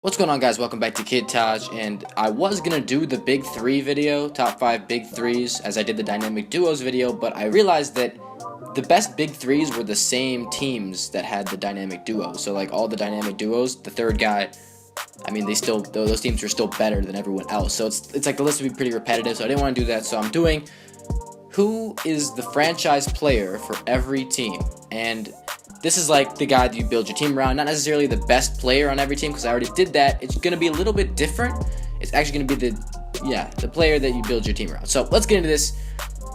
What's going on, guys? Welcome back to Kid Taj, and I was gonna do the big three video, top 5 big threes, as I did the dynamic duos video, but I realized that the best big threes were the same teams that had the dynamic duos. So like all the dynamic duos, the third guy, I mean, those teams were still better than everyone else. So it's like the list would be pretty repetitive, so I didn't want to do that. So I'm doing who is the franchise player for every team, and this is like the guy that you build your team around, not necessarily the best player on every team, because I already did that. It's going to be a little bit different. It's actually going to be the player that you build your team around. So let's get into this.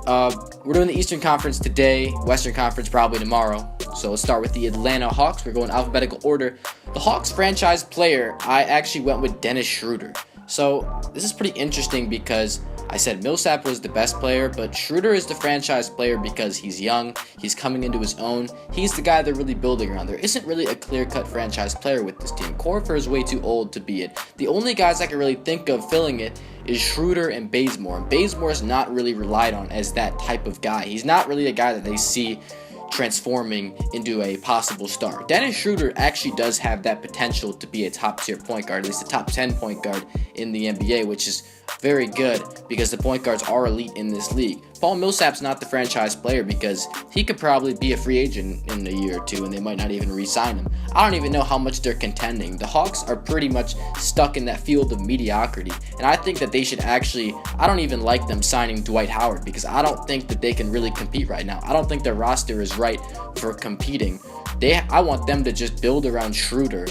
We're doing the Eastern Conference today, Western Conference probably tomorrow. So let's start with the Atlanta Hawks. We're going alphabetical order. The Hawks franchise player, I actually went with Dennis Schroeder. So this is pretty interesting because I said Millsap was the best player, but Schroeder is the franchise player because he's young, he's coming into his own, he's the guy they're really building around. There isn't really a clear-cut franchise player with this team. Korver is way too old to be it. The only guys I can really think of filling it is Schroeder and Bazemore, and Bazemore is not really relied on as that type of guy. He's not really a guy that they see transforming into a possible star. Dennis Schroeder actually does have that potential to be a top-tier point guard, at least a top 10 point guard in the NBA, which is very good because the point guards are elite in this league. Paul Millsap's not the franchise player because he could probably be a free agent in a year or two and they might not even re-sign him. I don't even know how much they're contending. The Hawks are pretty much stuck in that field of mediocrity, and I think that they should actually, I don't even like them signing Dwight Howard because I don't think that they can really compete right now. I don't think their roster is right for competing. I want them to just build around Schroeder,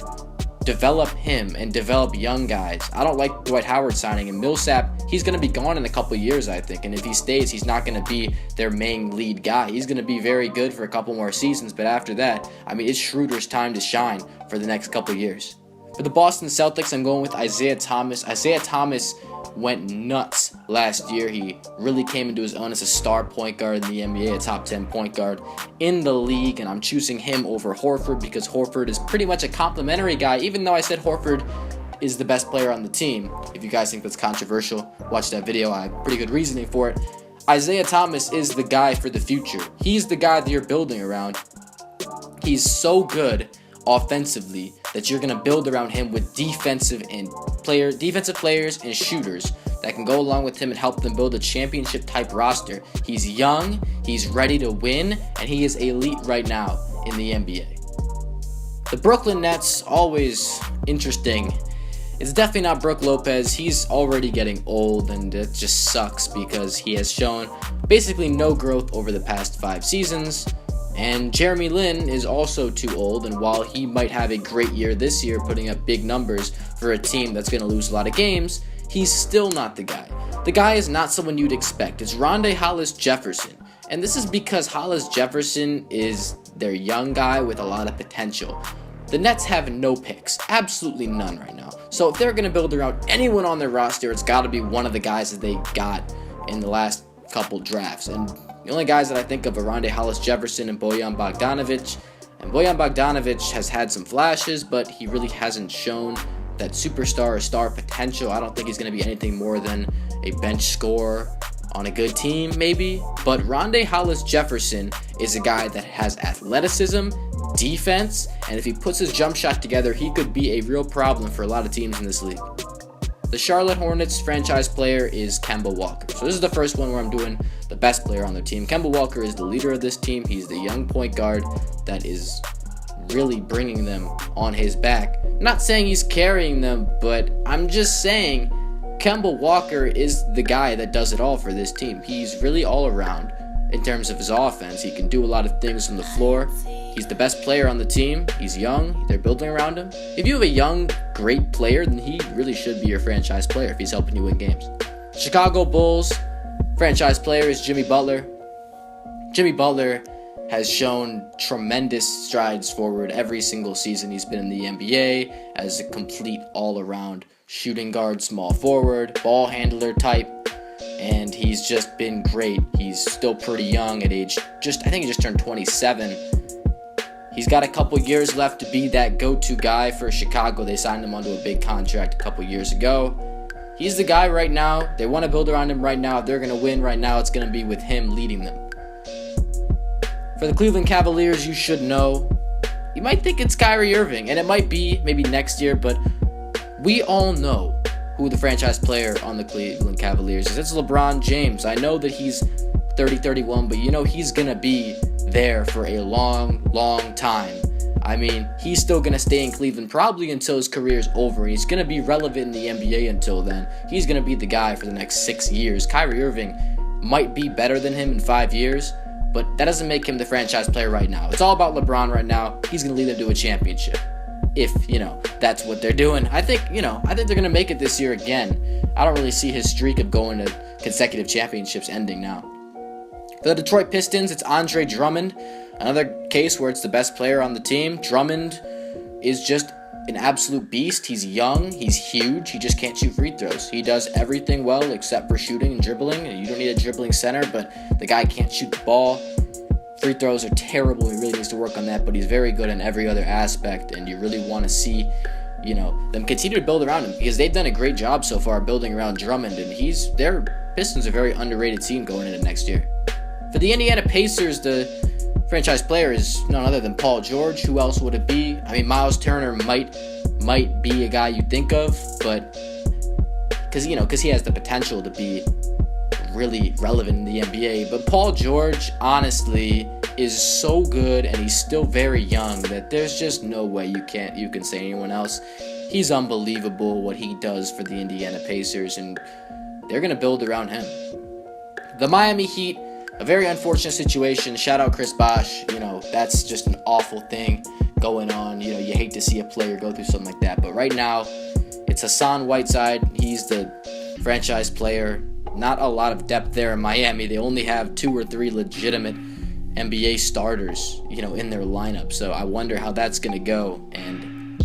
develop him, and develop young guys. I don't like Dwight Howard signing, and Millsap, he's going to be gone in a couple years, I think, and if he stays, he's not going to be their main lead guy. He's going to be very good for a couple more seasons, but after that, I mean, it's Schroeder's time to shine for the next couple years. For the Boston Celtics, I'm going with Isaiah Thomas. Isaiah Thomas went nuts last year. He really came into his own as a star point guard in the NBA, a top 10 point guard in the league, and I'm choosing him over Horford because Horford is pretty much a complimentary guy, even though I said Horford is the best player on the team. If you guys think that's controversial, watch that video. I have pretty good reasoning for it. Isaiah Thomas is the guy for the future. He's the guy that you're building around. He's so good offensively that you're going to build around him with defensive players and shooters that can go along with him and help them build a championship type roster. He's young, he's ready to win, and he is elite right now in the NBA. The Brooklyn Nets, always interesting. It's definitely not Brook Lopez. He's already getting old, and it just sucks because he has shown basically no growth over the past 5 seasons. And Jeremy Lin is also too old, and while he might have a great year this year, putting up big numbers for a team that's going to lose a lot of games, he's still not the guy. The guy is not someone you'd expect. It's Rondae Hollis-Jefferson, and this is because Hollis-Jefferson is their young guy with a lot of potential. The Nets have no picks, absolutely none right now. So if they're going to build around anyone on their roster, it's got to be one of the guys that they got in the last couple drafts. And the only guys that I think of are Rondae Hollis-Jefferson and Bojan Bogdanovic. And Bojan Bogdanovic has had some flashes, but he really hasn't shown that superstar or star potential. I don't think he's going to be anything more than a bench scorer on a good team, maybe. But Rondae Hollis-Jefferson is a guy that has athleticism, defense, and if he puts his jump shot together, he could be a real problem for a lot of teams in this league. The Charlotte Hornets franchise player is Kemba Walker. So this is the first one where I'm doing the best player on their team. Kemba Walker is the leader of this team. He's the young point guard that is really bringing them on his back. I'm not saying he's carrying them, but I'm just saying Kemba Walker is the guy that does it all for this team. He's really all around in terms of his offense. He can do a lot of things on the floor. He's the best player on the team. He's young. They're building around him. If you have a young, great player, then he really should be your franchise player if he's helping you win games. Chicago Bulls franchise player is Jimmy Butler. Jimmy Butler has shown tremendous strides forward every single season he's been in the NBA as a complete all-around shooting guard, small forward, ball handler type, and he's just been great. He's still pretty young at age I think he just turned 27. He's got a couple years left to be that go-to guy for Chicago. They signed him onto a big contract a couple years ago. He's the guy right now. They want to build around him right now. If they're going to win right now, it's going to be with him leading them. For the Cleveland Cavaliers, you should know. You might think it's Kyrie Irving, and it might be maybe next year, but We all know who the franchise player on the Cleveland Cavaliers is. It's LeBron James. I know that he's 30, 31, but he's going to be there for a long, long time. I mean, he's still going to stay in Cleveland probably until his career is over. He's going to be relevant in the NBA until then. He's going to be the guy for the next 6 years. Kyrie Irving might be better than him in 5 years, but that doesn't make him the franchise player right now. It's all about LeBron right now. He's going to lead them to a championship. If, that's what they're doing. I think they're going to make it this year again. I don't really see his streak of going to consecutive championships ending now. For the Detroit Pistons, it's Andre Drummond. Another case where it's the best player on the team. Drummond is just an absolute beast. He's young. He's huge. He just can't shoot free throws. He does everything well except for shooting and dribbling. You don't need a dribbling center, but the guy can't shoot the ball. Free throws are terrible. He really needs to work on that, but he's very good in every other aspect, and you really want to see, them continue to build around him because they've done a great job so far building around Drummond, and their Pistons are a very underrated team going into next year. For the Indiana Pacers, the franchise player is none other than Paul George. Who else would it be? I mean, Miles Turner might be a guy you think of, but because he has the potential to be really relevant in the NBA. But Paul George, honestly, is so good, and he's still very young that there's just no way you can say anyone else. He's unbelievable what he does for the Indiana Pacers, and they're gonna build around him. The Miami Heat, a very unfortunate situation. Shout out Chris Bosh. That's just an awful thing going on. You hate to see a player go through something like that. But right now, it's Hassan Whiteside. He's the franchise player. Not a lot of depth there in Miami. They only have 2 or 3 legitimate NBA starters, in their lineup. So I wonder how that's going to go. And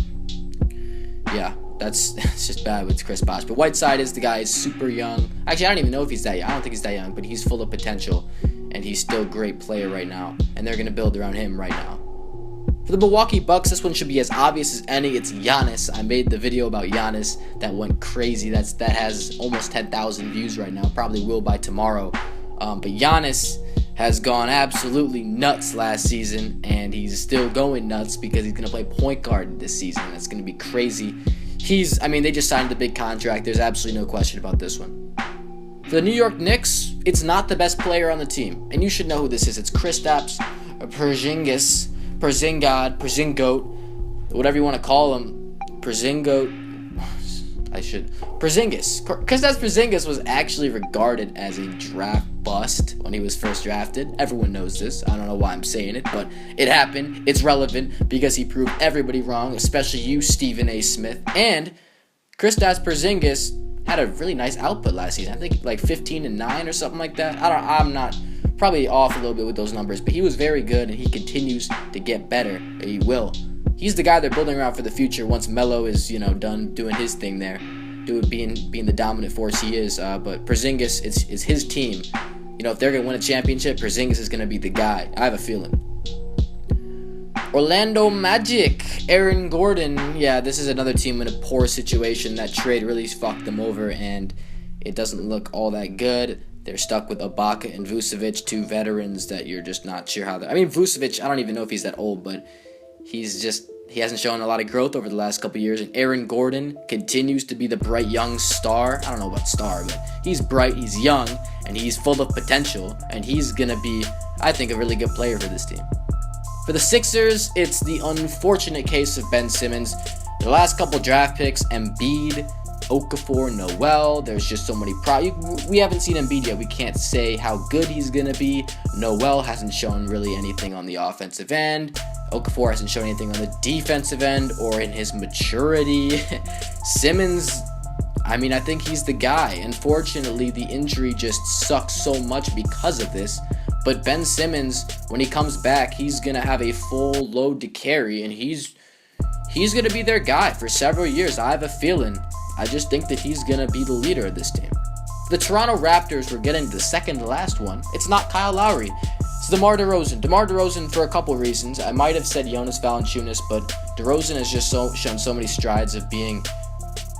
yeah, it's just bad with Chris Bosh. But Whiteside is the guy. He's super young. Actually, I don't even know if he's that young. I don't think he's that young, but he's full of potential. And he's still a great player right now. And they're going to build around him right now. For the Milwaukee Bucks, this one should be as obvious as any. It's Giannis. I made the video about Giannis that went crazy. That has almost 10,000 views right now. Probably will by tomorrow. But Giannis has gone absolutely nuts last season, and he's still going nuts because he's going to play point guard this season. That's going to be crazy. They just signed the big contract. There's absolutely no question about this one. For the New York Knicks, it's not the best player on the team, and you should know who this is. It's Kristaps Porzingis, whatever you want to call him. Porzingis. Kristaps Porzingis was actually regarded as a draft bust when he was first drafted. Everyone knows this. I don't know why I'm saying it, but it happened. It's relevant because he proved everybody wrong, especially you, Stephen A. Smith. And Kristaps Porzingis had a really nice output last season. I think like 15-9 or something like that. I'm not probably off a little bit with those numbers, but he was very good, and he continues to get better. He will. He's the guy they're building around for the future once Melo is, done doing his thing there, being the dominant force he is. But Porzingis is his team. If they're gonna win a championship, Porzingis is gonna be the guy. I have a feeling. Orlando Magic, Aaron Gordon. Yeah, this is another team in a poor situation. That trade really fucked them over, and it doesn't look all that good. They're stuck with Ibaka and Vucevic, 2 veterans that you're just not sure how they're... Vucevic, I don't even know if he's that old, but he hasn't shown a lot of growth over the last couple years. And Aaron Gordon continues to be the bright young star. I don't know about star, but he's bright, he's young, and he's full of potential. And he's going to be, I think, a really good player for this team. For the Sixers, it's the unfortunate case of Ben Simmons. The last couple draft picks, Embiid, Okafor, Noel. There's just so many we haven't seen Embiid yet. We can't say how good he's going to be. Noel hasn't shown really anything on the offensive end. Okafor hasn't shown anything on the defensive end or in his maturity. Simmons, I think he's the guy. Unfortunately, the injury just sucks so much because of this. But Ben Simmons, when he comes back, he's going to have a full load to carry, and he's going to be their guy for several years. I have a feeling. I just think that he's going to be the leader of this team. The Toronto Raptors, we're getting to the second to last one. It's not Kyle Lowry. It's DeMar DeRozan. DeMar DeRozan for a couple reasons. I might have said Jonas Valanciunas, but DeRozan has just shown so many strides of being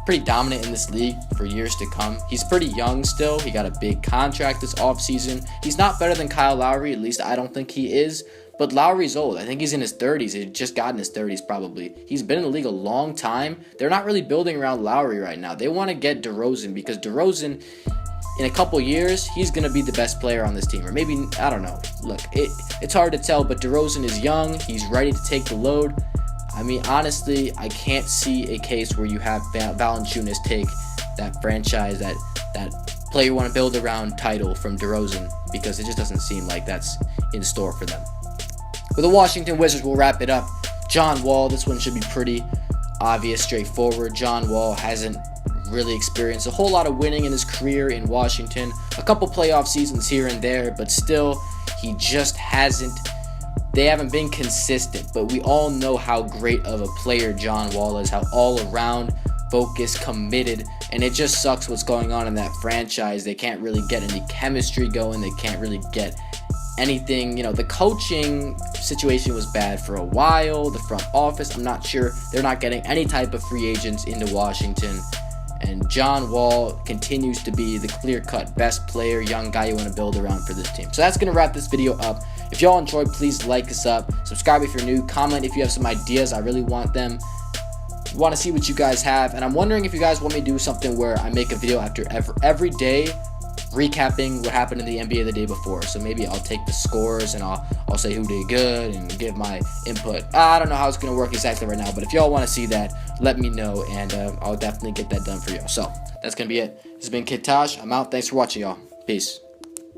pretty dominant in this league for years to come. He's pretty young still. He got a big contract this offseason. He's not better than Kyle Lowry, at least I don't think he is, But Lowry's old. I think he's in his 30s. He just got in his 30s probably. He's been in the league a long time. They're not really building around Lowry right now. They want to get DeRozan because DeRozan, in a couple years, he's going to be the best player on this team. Or maybe, I don't know. Look, it's hard to tell, but DeRozan is young. He's ready to take the load. I mean, honestly, I can't see a case where you have Valanciunas take that franchise, that player you want to build around title from DeRozan, because it just doesn't seem like that's in store for them. With the Washington Wizards, we'll wrap it up. John Wall, this one should be pretty obvious, straightforward. John Wall hasn't really experienced a whole lot of winning in his career in Washington. A couple playoff seasons here and there, but still, he just hasn't. They haven't been consistent, but we all know how great of a player John Wall is, how all-around, focused, committed, and it just sucks what's going on in that franchise. They can't really get any chemistry going. They can't really get anything. You know, the coaching situation was bad for a while. The front office, I'm not sure. They're not getting any type of free agents into Washington. And John Wall continues to be the clear-cut best player, young guy you want to build around for this team. So that's going to wrap this video up. If y'all enjoyed, please like us up. Subscribe if you're new. Comment if you have some ideas. I really want them. Want to see what you guys have. And I'm wondering if you guys want me to do something where I make a video after every day recapping what happened in the NBA the day before. So maybe I'll take the scores and I'll say who did good and give my input. I don't know how it's going to work exactly right now, but if y'all want to see that, let me know, and I'll definitely get that done for you. So that's going to be it. This has been Kid Taj. I'm out. Thanks for watching, y'all. Peace.